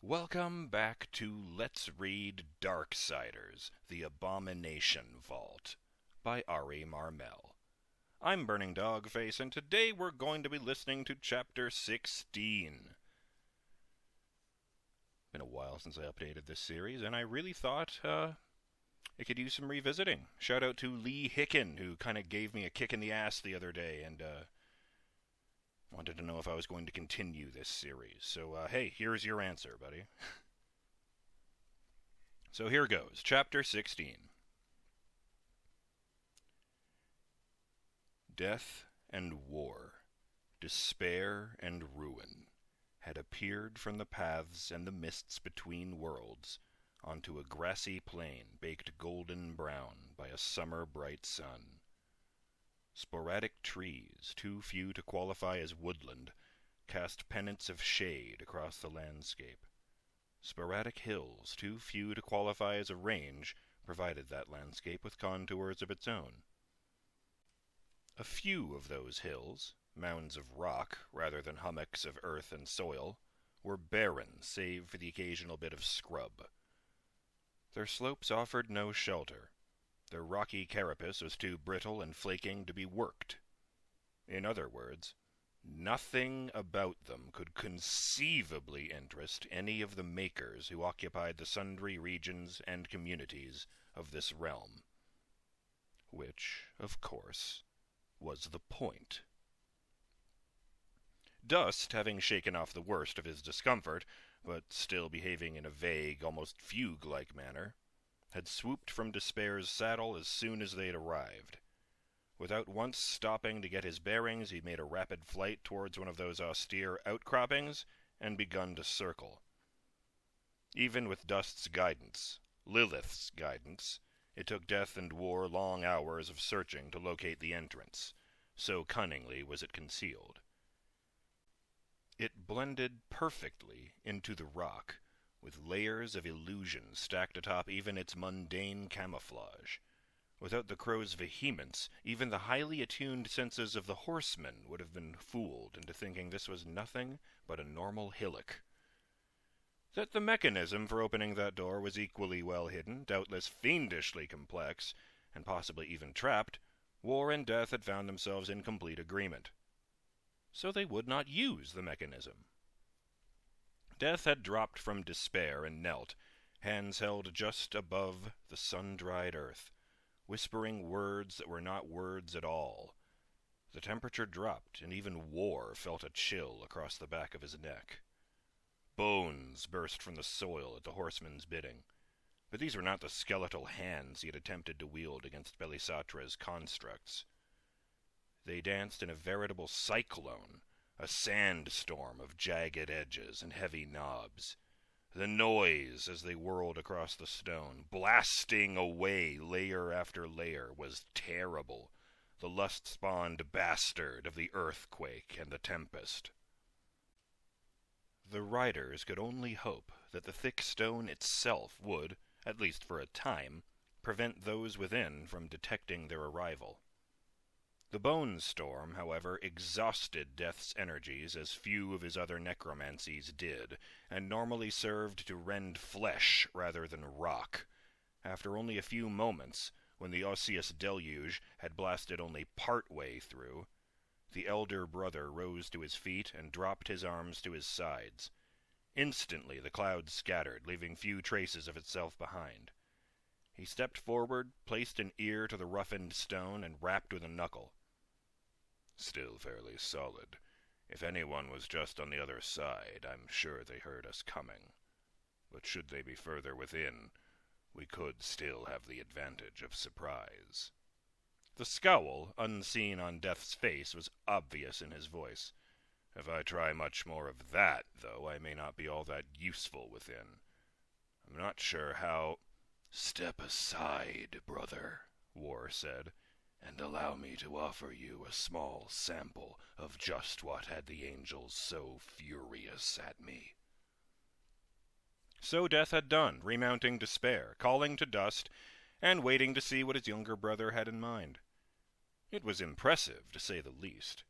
Welcome back to Let's Read Darksiders, the Abomination Vault, by Ari Marmel. I'm BurningDogFace, and today we're going to be listening to Chapter 16. Been a while since I updated this series, and I really thought, it could use some revisiting. Shout out to Lee Hicken, who kind of gave me a kick in the ass the other day, and, wanted to know if I was going to continue this series. So, hey, here's your answer, buddy. So here goes. Chapter 16. Death and war, despair and ruin, had appeared from the paths and the mists between worlds onto a grassy plain baked golden brown by a summer bright sun. Sporadic trees, too few to qualify as woodland, cast pennants of shade across the landscape. Sporadic hills, too few to qualify as a range, provided that landscape with contours of its own. A few of those hills, mounds of rock rather than hummocks of earth and soil, were barren save for the occasional bit of scrub. Their slopes offered no shelter. Their rocky carapace was too brittle and flaking to be worked. In other words, nothing about them could conceivably interest any of the makers who occupied the sundry regions and communities of this realm. Which, of course, was the point. Dust, having shaken off the worst of his discomfort, but still behaving in a vague, almost fugue-like manner, had swooped from Despair's saddle as soon as they'd arrived. Without once stopping to get his bearings, he made a rapid flight towards one of those austere outcroppings and begun to circle. Even with Dust's guidance, Lilith's guidance, it took Death and War long hours of searching to locate the entrance, so cunningly was it concealed. It blended perfectly into the rock, with layers of illusion stacked atop even its mundane camouflage. Without the crow's vehemence, even the highly attuned senses of the horsemen would have been fooled into thinking this was nothing but a normal hillock. That the mechanism for opening that door was equally well hidden, doubtless fiendishly complex, and possibly even trapped, War and Death had found themselves in complete agreement. So they would not use the mechanism. Death had dropped from Despair and knelt, hands held just above the sun-dried earth, whispering words that were not words at all. The temperature dropped, and even War felt a chill across the back of his neck. Bones burst from the soil at the horseman's bidding, but these were not the skeletal hands he had attempted to wield against Belisatra's constructs. They danced in a veritable cyclone, a sandstorm of jagged edges and heavy knobs. The noise as they whirled across the stone, blasting away layer after layer, was terrible, the lust-spawned bastard of the earthquake and the tempest. The riders could only hope that the thick stone itself would, at least for a time, prevent those within from detecting their arrival. The Bone Storm, however, exhausted Death's energies as few of his other necromancies did, and normally served to rend flesh rather than rock. After only a few moments, when the osseous deluge had blasted only part way through, the elder brother rose to his feet and dropped his arms to his sides. Instantly the cloud scattered, leaving few traces of itself behind. He stepped forward, placed an ear to the roughened stone, and rapped with a knuckle. Still fairly solid. If anyone was just on the other side, I'm sure they heard us coming. But should they be further within, we could still have the advantage of surprise. The scowl, unseen on Death's face, was obvious in his voice. If I try much more of that, though, I may not be all that useful within. I'm not sure how— "Step aside, brother," War said, "and allow me to offer you a small sample of just what had the angels so furious at me." So Death had done, remounting Despair, calling to Dust, and waiting to see what his younger brother had in mind. It was impressive, to say the least.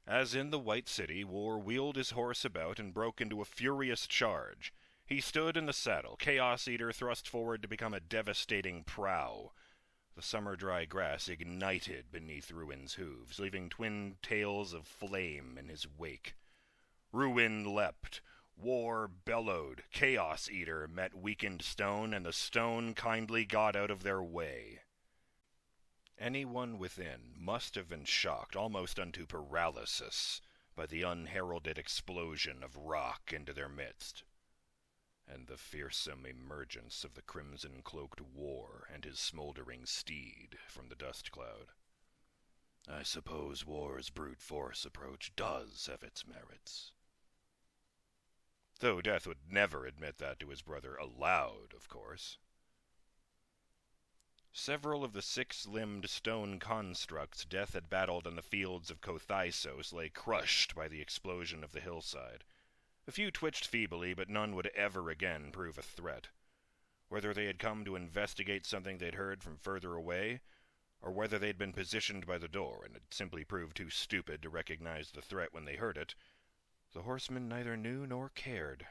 As in the White City, War wheeled his horse about and broke into a furious charge, He stood in the saddle, Chaos Eater thrust forward to become a devastating prow. The summer-dry grass ignited beneath Ruin's hooves, leaving twin tails of flame in his wake. Ruin leapt. War bellowed. Chaos Eater met weakened stone, and the stone kindly got out of their way. Anyone within must have been shocked almost unto paralysis by the unheralded explosion of rock into their midst, and the fearsome emergence of the crimson-cloaked War and his smoldering steed from the dust cloud. I suppose War's brute force approach does have its merits. Though Death would never admit that to his brother aloud, of course. Several of the six-limbed stone constructs Death had battled on the fields of Kothysos lay crushed by the explosion of the hillside. A few twitched feebly, but none would ever again prove a threat. Whether they had come to investigate something they'd heard from further away, or whether they'd been positioned by the door and had simply proved too stupid to recognize the threat when they heard it, the horsemen neither knew nor cared.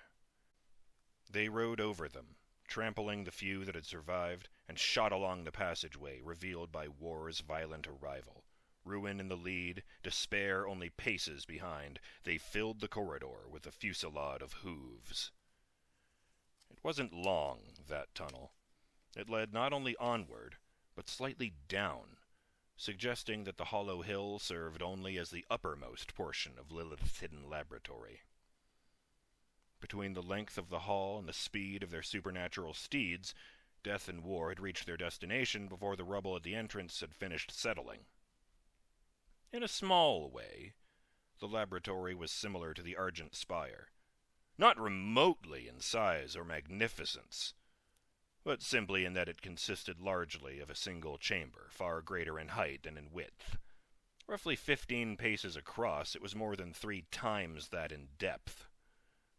They rode over them, trampling the few that had survived, and shot along the passageway revealed by War's violent arrival. Ruin in the lead, Despair only paces behind, they filled the corridor with a fusillade of hooves. It wasn't long, that tunnel. It led not only onward, but slightly down, suggesting that the hollow hill served only as the uppermost portion of Lilith's hidden laboratory. Between the length of the hall and the speed of their supernatural steeds, Death and War had reached their destination before the rubble at the entrance had finished settling. In a small way, the laboratory was similar to the Argent Spire. Not remotely in size or magnificence, but simply in that it consisted largely of a single chamber, far greater in height than in width. Roughly 15 paces across, it was more than 3 times that in depth.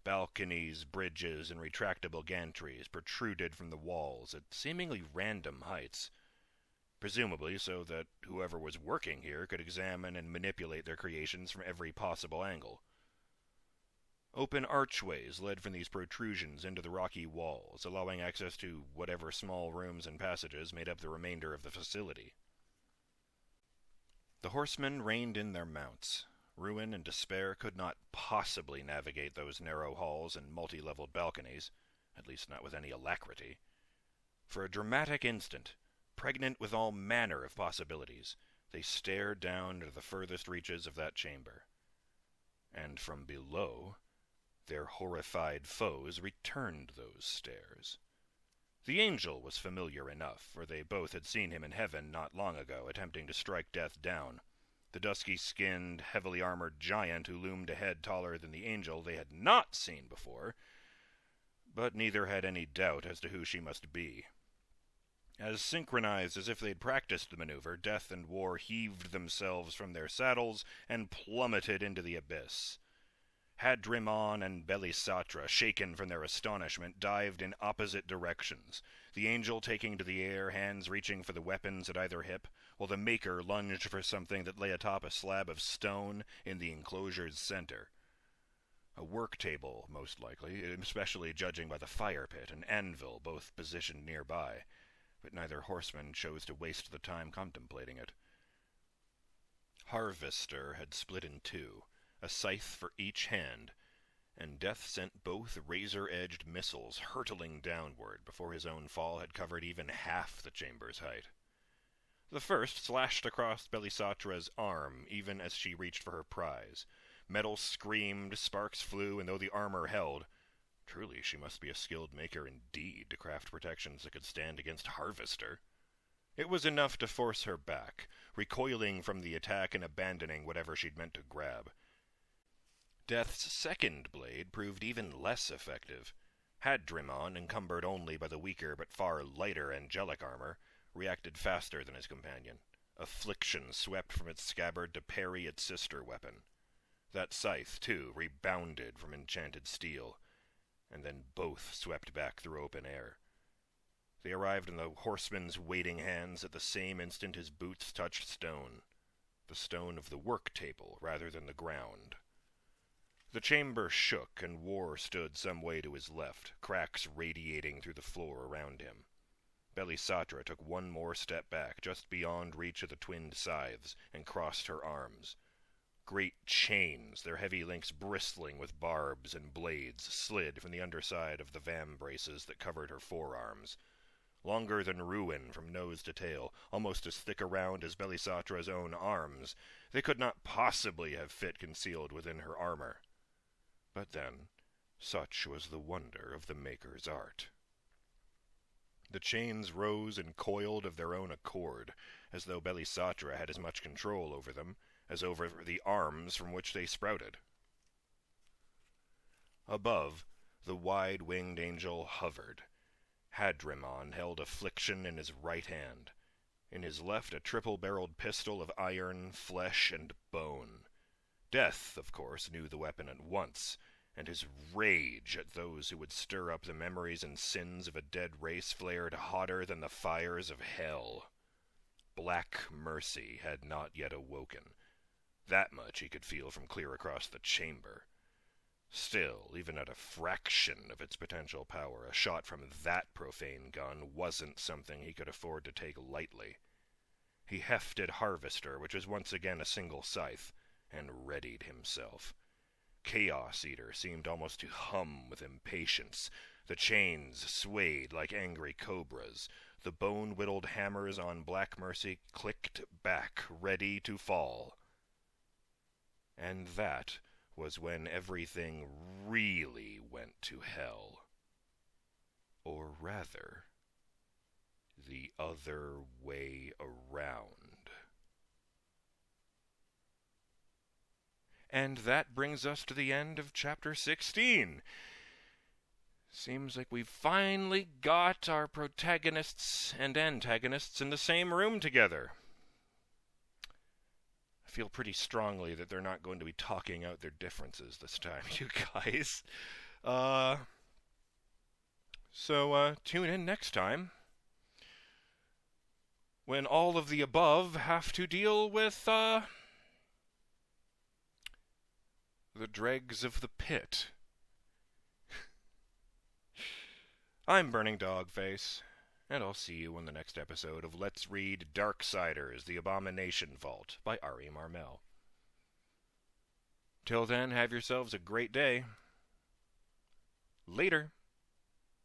Balconies, bridges, and retractable gantries protruded from the walls at seemingly random heights, presumably so that whoever was working here could examine and manipulate their creations from every possible angle. Open archways led from these protrusions into the rocky walls, allowing access to whatever small rooms and passages made up the remainder of the facility. The horsemen reined in their mounts. Ruin and Despair could not possibly navigate those narrow halls and multi-leveled balconies, at least not with any alacrity. For a dramatic instant, pregnant with all manner of possibilities, they stared down into the furthest reaches of that chamber. And from below, their horrified foes returned those stares. The Angel was familiar enough, for they both had seen him in heaven not long ago, attempting to strike Death down. The dusky-skinned, heavily armored giant who loomed a head taller than the Angel they had not seen before, but neither had any doubt as to who she must be. As synchronized as if they'd practiced the maneuver, Death and War heaved themselves from their saddles and plummeted into the abyss. Hadrimon and Belisatra, shaken from their astonishment, dived in opposite directions, the Angel taking to the air, hands reaching for the weapons at either hip, while the Maker lunged for something that lay atop a slab of stone in the enclosure's center. A work table, most likely, especially judging by the fire pit and anvil, both positioned nearby, but neither horseman chose to waste the time contemplating it. Harvester had split in two, a scythe for each hand, and Death sent both razor-edged missiles hurtling downward before his own fall had covered even half the chamber's height. The first slashed across Belisatra's arm even as she reached for her prize. Metal screamed, sparks flew, and though the armor held, truly she must be a skilled maker indeed to craft protections that could stand against Harvester. It was enough to force her back, recoiling from the attack and abandoning whatever she'd meant to grab. Death's second blade proved even less effective. Hadrimon, encumbered only by the weaker but far lighter angelic armor, reacted faster than his companion. Affliction swept from its scabbard to parry its sister weapon. That scythe, too, rebounded from enchanted steel, and then both swept back through open air. They arrived in the horseman's waiting hands at the same instant his boots touched stone, the stone of the work table rather than the ground. The chamber shook, and War stood some way to his left, cracks radiating through the floor around him. Belisatra took one more step back, just beyond reach of the twinned scythes, and crossed her arms. Great chains, their heavy links bristling with barbs and blades, slid from the underside of the vambraces that covered her forearms. Longer than ruin from nose to tail, almost as thick around as Belisatra's own arms, they could not possibly have fit concealed within her armor. But then, such was the wonder of the Maker's art. The chains rose and coiled of their own accord, as though Belisatra had as much control over them as over the arms from which they sprouted. Above, the wide-winged angel hovered. Hadrimon held Affliction in his right hand. In his left, a triple-barreled pistol of iron, flesh, and bone. Death, of course, knew the weapon at once, and his rage at those who would stir up the memories and sins of a dead race flared hotter than the fires of hell. Black mercy had not yet awoken. That much he could feel from clear across the chamber. Still, even at a fraction of its potential power, a shot from that profane gun wasn't something he could afford to take lightly. He hefted Harvester, which was once again a single scythe, and readied himself. Chaos Eater seemed almost to hum with impatience. The chains swayed like angry cobras. The bone-whittled hammers on Black Mercy clicked back, ready to fall. And that was when everything really went to hell. Or rather, the other way around. And that brings us to the end of Chapter 16. Seems like we've finally got our protagonists and antagonists in the same room together. I feel pretty strongly that they're not going to be talking out their differences this time, you guys. So tune in next time, when all of the above have to deal with, the dregs of the pit. I'm BurningDogFace, and I'll see you in the next episode of Let's Read Darksiders, The Abomination Vault by Ari Marmel. Till then, have yourselves a great day. Later.